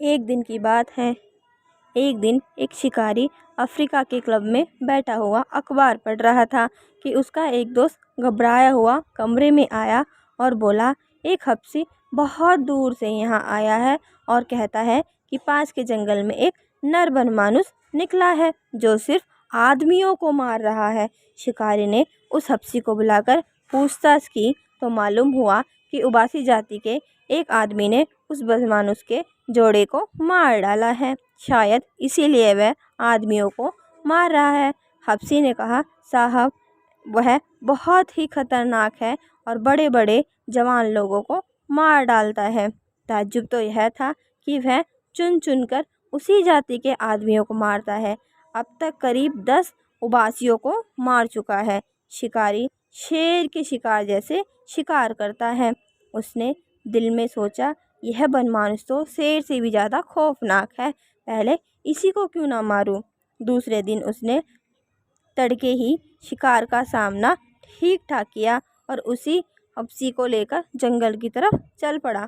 एक दिन की बात है। एक दिन एक शिकारी अफ्रीका के क्लब में बैठा हुआ अखबार पढ़ रहा था कि उसका एक दोस्त घबराया हुआ कमरे में आया और बोला, एक हफ्सी बहुत दूर से यहाँ आया है और कहता है कि पास के जंगल में एक नर बनमानुस निकला है जो सिर्फ आदमियों को मार रहा है। शिकारी ने उस हफ्सी को बुलाकर पूछताछ की तो मालूम हुआ कि उबासी जाति के एक आदमी ने उस बनमानुस के जोड़े को मार डाला है। शायद इसीलिए वह आदमियों को मार रहा है। हफ्सी ने कहा, साहब वह बहुत ही खतरनाक है और बड़े बड़े जवान लोगों को मार डालता है। ताज्जुब तो यह था कि वह चुन चुन कर उसी जाति के आदमियों को मारता है। अब तक करीब 10 उबासियों को मार चुका है। शिकारी शेर के शिकार जैसे शिकार करता है। उसने दिल में सोचा, यह बनमानुस तो शेर से भी ज़्यादा खौफनाक है, पहले इसी को क्यों ना मारूं। दूसरे दिन उसने तड़के ही शिकार का सामना ठीक ठाक किया और उसी हफ्सी को लेकर जंगल की तरफ चल पड़ा।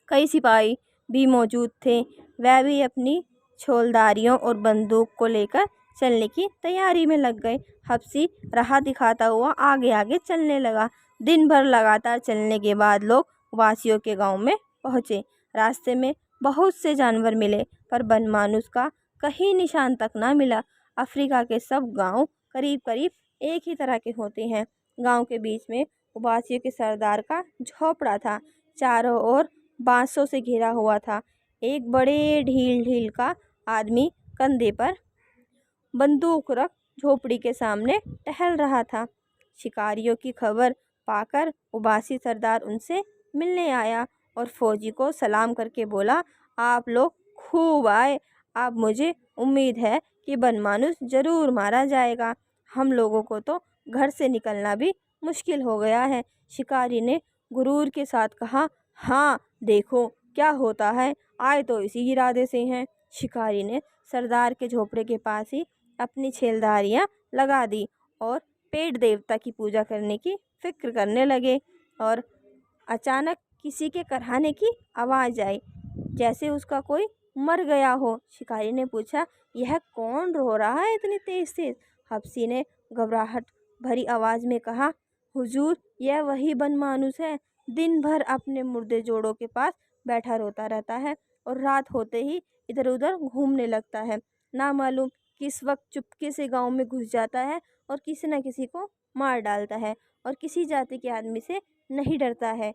कई सिपाही भी मौजूद थे, वह भी अपनी छोलदारियों और बंदूक को लेकर चलने की तैयारी में लग गए। हफ्सी राह दिखाता हुआ आगे आगे चलने लगा। दिन भर लगातार चलने के बाद लोग वासियों के गांव में पहुंचे। रास्ते में बहुत से जानवर मिले पर बनमानुस का कहीं निशान तक ना मिला। अफ्रीका के सब गांव करीब करीब एक ही तरह के होते हैं। गांव के बीच में उबासियों के सरदार का झोपड़ा था, चारों ओर बांसों से घिरा हुआ था। एक बड़े ढील ढील का आदमी कंधे पर बंदूक रख झोपड़ी के सामने टहल रहा था। शिकारियों की खबर पाकर उबासी सरदार उनसे मिलने आया और फौजी को सलाम करके बोला, आप लोग खूब आए। अब मुझे उम्मीद है कि बनमानुस जरूर मारा जाएगा। हम लोगों को तो घर से निकलना भी मुश्किल हो गया है। शिकारी ने गुरूर के साथ कहा, हाँ देखो क्या होता है, आए तो इसी इरादे से हैं। शिकारी ने सरदार के झोपड़े के पास ही अपनी छेलधारियाँ लगा दी और पेड़ देवता की पूजा करने की फिक्र करने लगे। और अचानक किसी के कराहने की आवाज़ आई, जैसे उसका कोई मर गया हो। शिकारी ने पूछा, यह कौन रो रहा है इतनी तेज तेज? हफ्सी ने घबराहट भरी आवाज़ में कहा, हुजूर यह वही बनमानुस है, दिन भर अपने मुर्दे जोड़ों के पास बैठा रोता रहता है और रात होते ही इधर उधर घूमने लगता है। ना मालूम किस वक्त चुपके से गांव में घुस जाता है और किसी न किसी को मार डालता है और किसी जाति के आदमी से नहीं डरता है।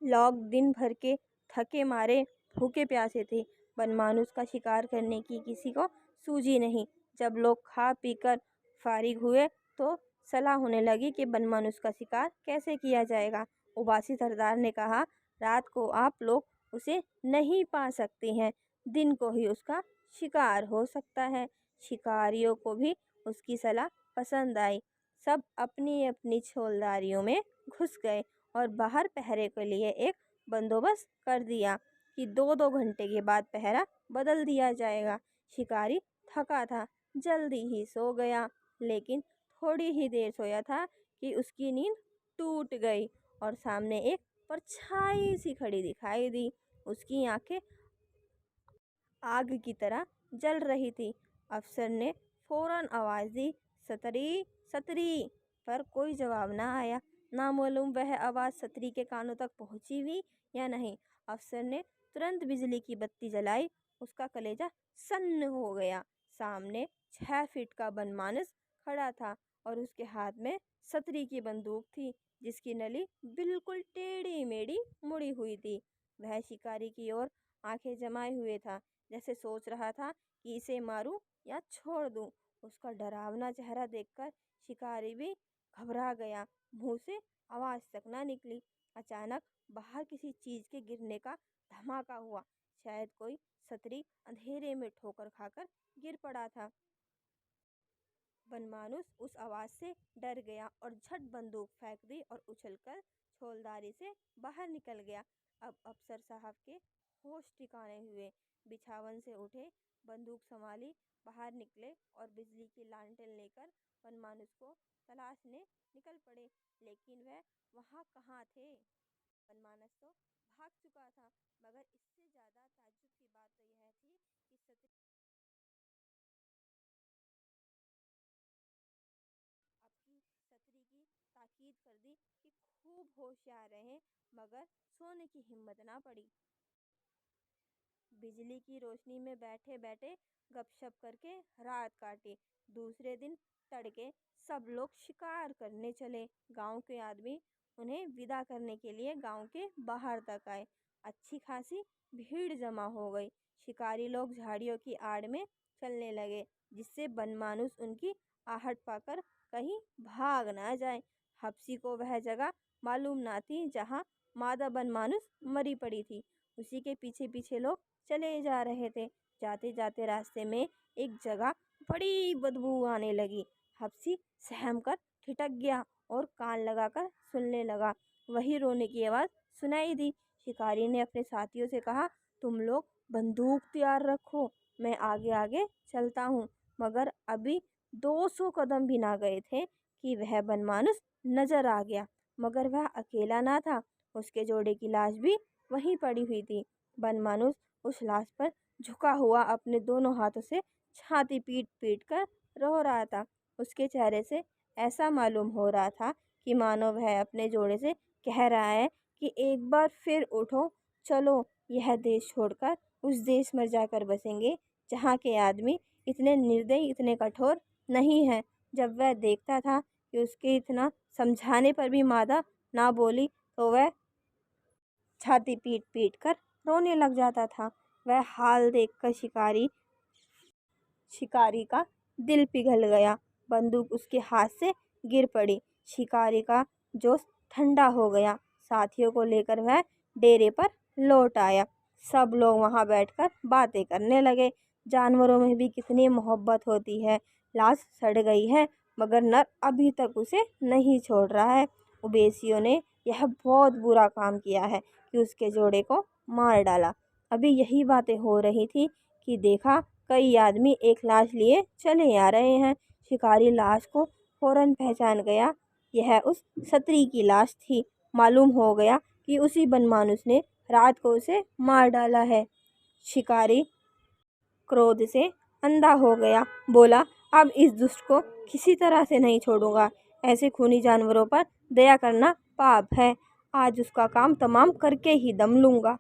लोग दिन भर के थके मारे भूखे प्यासे थे। बनमानुस का शिकार करने की किसी को सूझी नहीं। जब लोग खा पी कर फारिग हुए तो सलाह होने लगी कि बनमानुस का शिकार कैसे किया जाएगा। उबासी सरदार ने कहा, रात को आप लोग उसे नहीं पा सकते हैं, दिन को ही उसका शिकार हो सकता है। शिकारियों को भी उसकी सलाह पसंद आई। सब अपनी अपनी छोलदारियों में घुस गए और बाहर पहरे के लिए एक बंदोबस्त कर दिया कि 2-2 घंटे के बाद पहरा बदल दिया जाएगा। शिकारी थका था, जल्दी ही सो गया, लेकिन थोड़ी ही देर सोया था कि उसकी नींद टूट गई और सामने एक परछाई सी खड़ी दिखाई दी। उसकी आंखें आग की तरह जल रही थी। अफसर ने फौरन आवाज़ दी, सतरी सतरी, पर कोई जवाब ना आया। ना मालूम वह आवाज़ सतरी के कानों तक पहुंची भी या नहीं। अफसर ने तुरंत बिजली की बत्ती जलाई। उसका कलेजा सन्न हो गया। सामने 6 फीट का बनमानस खड़ा था और उसके हाथ में सतरी की बंदूक थी जिसकी नली बिल्कुल टेढ़ी मेढ़ी मुड़ी हुई थी। वह शिकारी की ओर आंखें जमाए हुए था, जैसे सोच रहा था कि इसे मारूं या छोड़ दूं। उसका डरावना चेहरा देखकर शिकारी भी घबरा गया। मुंह से आवाज तक ना निकली। अचानक बाहर किसी चीज के गिरने का धमाका हुआ। शायद कोई सतरी अंधेरे में ठोकर खाकर गिर पड़ा था। बनमानुस उस आवाज से डर गया और झट बंदूक फेंक दी और उछलकर छोलदारी से बाहर निकल गया। अब अफसर साहब के होश ठिकाने हुए, बिछावन से उठे, बंदूक संभाली, बाहर निकले और बिजली की लालटेन लेकर बनमानुस को तलाशने निकल पड़े। लेकिन वह वहाँ कहाँ थे? बनमानुस तो भाग चुका था। मगर इससे ज़्यादा ताज्जुब की बात तो यह थी कि सतरी की ताकीद कर दी कि खूब होशियार रहें, मगर सोने की हिम्मत ना पड़ी। बिजली की रोशनी में बैठे बैठे गपशप करके रात काटी। दूसरे दिन तड़के सब लोग शिकार करने चले। गांव के आदमी उन्हें विदा करने के लिए गांव के बाहर तक आए। अच्छी खासी भीड़ जमा हो गई। शिकारी लोग झाड़ियों की आड़ में चलने लगे, जिससे बनमानुस उनकी आहट पाकर कहीं भाग ना जाए। हफ्सी को वह जगह मालूम ना थी जहाँ मादा बनमानुस मरी पड़ी थी। उसी के पीछे पीछे लोग चले जा रहे थे। जाते जाते रास्ते में एक जगह बड़ी बदबू आने लगी। हफ्सी सहम कर ठिठक गया और कान लगाकर सुनने लगा। वही रोने की आवाज़ सुनाई दी। शिकारी ने अपने साथियों से कहा, तुम लोग बंदूक तैयार रखो, मैं आगे आगे चलता हूँ। मगर अभी 200 कदम भी ना गए थे कि वह बनमानुस नजर आ गया। मगर वह अकेला ना था, उसके जोड़े की लाश भी वहीं पड़ी हुई थी। बनमानुस उस लाश पर झुका हुआ अपने दोनों हाथों से छाती पीट पीट कर रो रहा था। उसके चेहरे से ऐसा मालूम हो रहा था कि मानो वह अपने जोड़े से कह रहा है कि एक बार फिर उठो, चलो यह देश छोड़कर उस देश में जाकर बसेंगे जहाँ के आदमी इतने निर्दयी, इतने कठोर नहीं हैं। जब वह देखता था कि उसके इतना समझाने पर भी मादा ना बोली, तो वह छाती पीट पीट कर रोने लग जाता था। वह हाल देखकर शिकारी का दिल पिघल गया। बंदूक उसके हाथ से गिर पड़ी। शिकारी का जोश ठंडा हो गया। साथियों को लेकर वह डेरे पर लौट आया। सब लोग वहां बैठकर बातें करने लगे। जानवरों में भी कितनी मोहब्बत होती है। लाश सड़ गई है, मगर नर अभी तक उसे नहीं छोड़ रहा है। उबेसियों ने यह बहुत बुरा काम किया है कि उसके जोड़े को मार डाला। अभी यही बातें हो रही थी कि देखा कई आदमी एक लाश लिए चले आ रहे हैं। शिकारी लाश को फौरन पहचान गया। यह उस सत्री की लाश थी। मालूम हो गया कि उसी बनमानुस ने रात को उसे मार डाला है। शिकारी क्रोध से अंधा हो गया। बोला, अब इस दुष्ट को किसी तरह से नहीं छोड़ूंगा। ऐसे खूनी जानवरों पर दया करना पाप है। आज उसका काम तमाम करके ही दम लूंगा।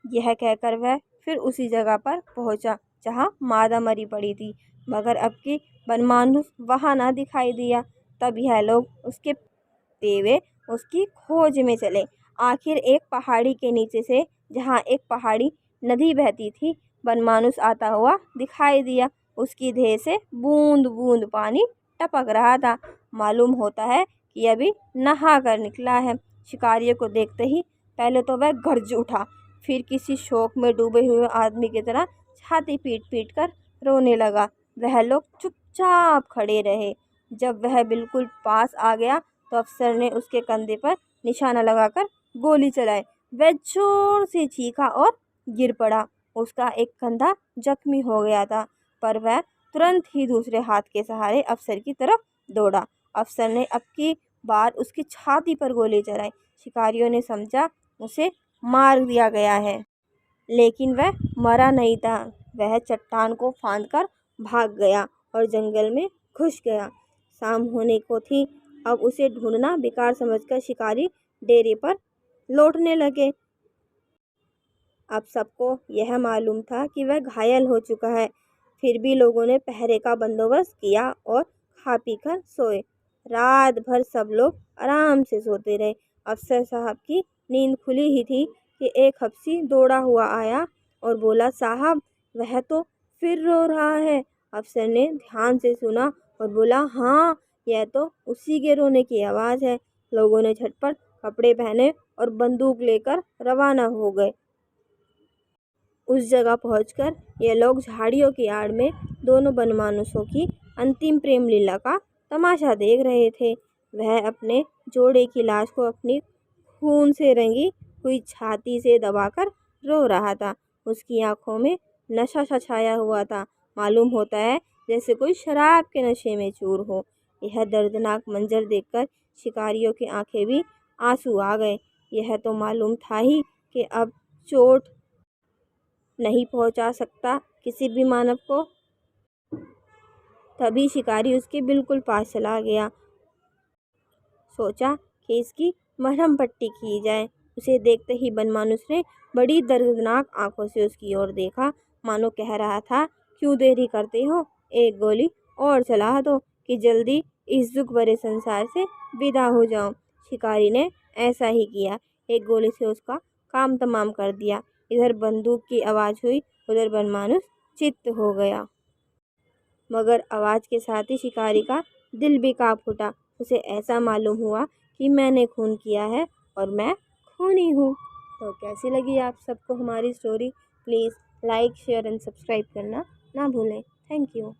यह कहकर वह फिर उसी जगह पर पहुंचा जहां मादा मरी पड़ी थी। मगर अब की बनमानुस वहां ना दिखाई दिया। तब यह लोग उसके तेवे उसकी खोज में चले। आखिर एक पहाड़ी के नीचे से, जहां एक पहाड़ी नदी बहती थी, बनमानुस आता हुआ दिखाई दिया। उसकी देह से बूंद बूंद पानी टपक रहा था। मालूम होता है कि अभी नहा कर निकला है। शिकारियों को देखते ही पहले तो वह गरज उठा, फिर किसी शोक में डूबे हुए आदमी की तरह छाती पीट पीट कर रोने लगा। वह लोग चुपचाप खड़े रहे। जब वह बिल्कुल पास आ गया तो अफसर ने उसके कंधे पर निशाना लगाकर गोली चलाई। वह जोर से चीखा और गिर पड़ा। उसका एक कंधा जख्मी हो गया था, पर वह तुरंत ही दूसरे हाथ के सहारे अफसर की तरफ दौड़ा। अफसर ने अब की बार उसकी छाती पर गोली चलाई। शिकारियों ने समझा उसे मार दिया गया है, लेकिन वह मरा नहीं था। वह चट्टान को फांदकर भाग गया और जंगल में घुस गया। शाम होने को थी। अब उसे ढूंढना बेकार समझकर शिकारी डेरे पर लौटने लगे। अब सबको यह मालूम था कि वह घायल हो चुका है। फिर भी लोगों ने पहरे का बंदोबस्त किया और खा पी कर सोए। रात भर सब लोग आराम से सोते रहे। अफसर साहब की नींद खुली ही थी कि एक हफ्सी दौड़ा हुआ आया और बोला, साहब वह तो फिर रो रहा है। अफसर ने ध्यान से सुना और बोला, हाँ, यह तो उसी के रोने की आवाज़ है। लोगों ने झटपट कपड़े पहने और बंदूक लेकर रवाना हो गए। उस जगह पहुंचकर ये लोग झाड़ियों की आड़ में दोनों बनमानुसों की अंतिम प्रेम लीला का तमाशा देख रहे थे। वह अपने जोड़े की लाश को अपनी खून से रंगी हुई छाती से दबाकर रो रहा था। उसकी आंखों में नशा सा छाया हुआ था। मालूम होता है जैसे कोई शराब के नशे में चूर हो। यह दर्दनाक मंजर देखकर शिकारियों की आंखें भी आंसू आ गए। यह तो मालूम था ही कि अब चोट नहीं पहुंचा सकता किसी भी मानव को। तभी शिकारी उसके बिल्कुल पास चला गया। सोचा कि इसकी मरहम पट्टी की जाए। उसे देखते ही बनमानुस ने बड़ी दर्दनाक आंखों से उसकी ओर देखा, मानो कह रहा था, क्यों देरी करते हो, एक गोली और चला दो कि जल्दी इस दुख भरे संसार से विदा हो जाऊं। शिकारी ने ऐसा ही किया। एक गोली से उसका काम तमाम कर दिया। इधर बंदूक की आवाज़ हुई, उधर बनमानुस चित्त हो गया। मगर आवाज़ के साथ ही शिकारी का दिल भी काँप उठा। उसे ऐसा मालूम हुआ कि मैंने खून किया है और मैं खूनी हूँ। तो कैसी लगी आप सबको हमारी story? Please like, share and subscribe करना ना भूलें। Thank you.